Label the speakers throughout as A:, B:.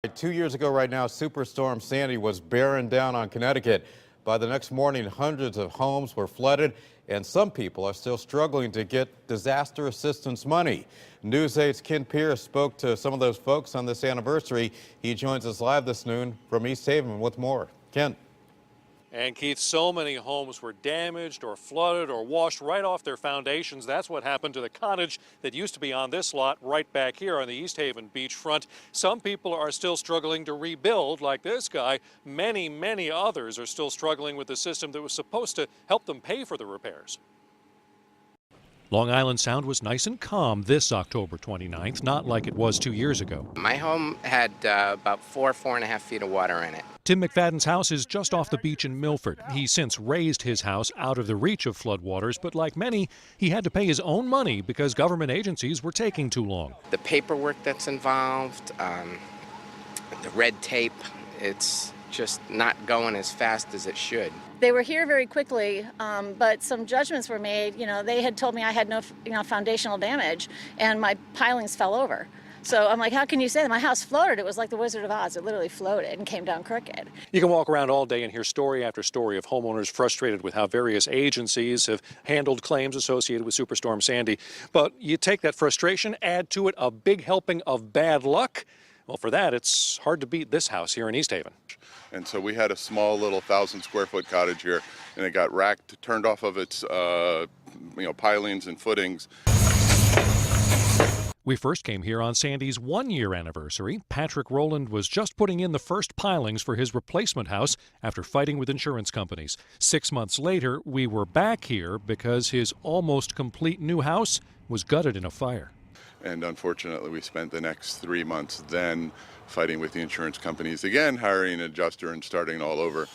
A: 2 years ago right now, Superstorm Sandy was bearing down on Connecticut. By the next morning, hundreds of homes were flooded, and some people are still struggling to get disaster assistance money. News 8's Ken Pierce spoke to some of those folks on this anniversary. He joins us live this noon from East Haven with more. Ken.
B: And Keith, so many homes were damaged or flooded or washed right off their foundations. That's what happened to the cottage that used to be on this lot right back here on the East Haven beachfront. Some people are still struggling to rebuild, like this guy. Many others are still struggling with the system that was supposed to help them pay for the repairs. Long Island Sound was nice and calm this October 29th, not like it was 2 years ago.
C: My home had about 4.5 feet of water in it.
B: Tim McFadden's house is just off the beach in Milford. He's since raised his house out of the reach of floodwaters, but like many, he had to pay his own money because government agencies were taking too long.
C: The paperwork that's involved, the red tape, it's just not going as fast as it should.
D: They were here very quickly, but some judgments were made. You know, they had told me I had no foundational damage, and my pilings fell over. So I'm like, how can you say that? My house floated. It was like the Wizard of Oz. It literally floated and came down crooked.
B: You can walk around all day and hear story after story of homeowners frustrated with how various agencies have handled claims associated with Superstorm Sandy. But you take that frustration, add to it a big helping of bad luck. Well, for that, it's hard to beat this house here in East Haven.
E: And so we had a small little 1,000-square-foot cottage here, and it got racked, turned off of its pilings and footings.
B: We first came here on Sandy's 1-year anniversary. Patrick Rowland was just putting in the first pilings for his replacement house after fighting with insurance companies. 6 months later, we were back here because his almost complete new house was gutted in a fire.
E: And unfortunately, we spent the next 3 months then fighting with the insurance companies again, hiring an adjuster and starting all over.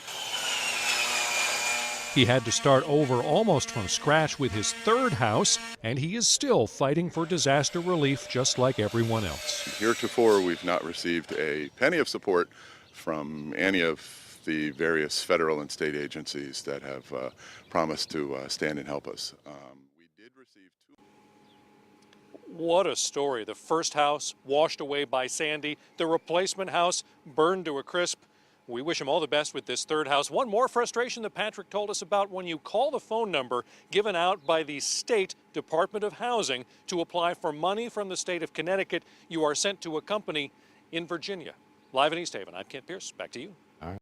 B: He had to start over almost from scratch with his third house, and he is still fighting for disaster relief just like everyone else.
E: Heretofore, we've not received a penny of support from any of the various federal and state agencies that have promised to stand and help us. We did receive two.
B: What a story. The first house washed away by Sandy, the replacement house burned to a crisp. We wish him all the best with this third house. One more frustration that Patrick told us about: when you call the phone number given out by the State Department of Housing to apply for money from the state of Connecticut, you are sent to a company in Virginia. Live in East Haven, I'm Kent Pierce. Back to you.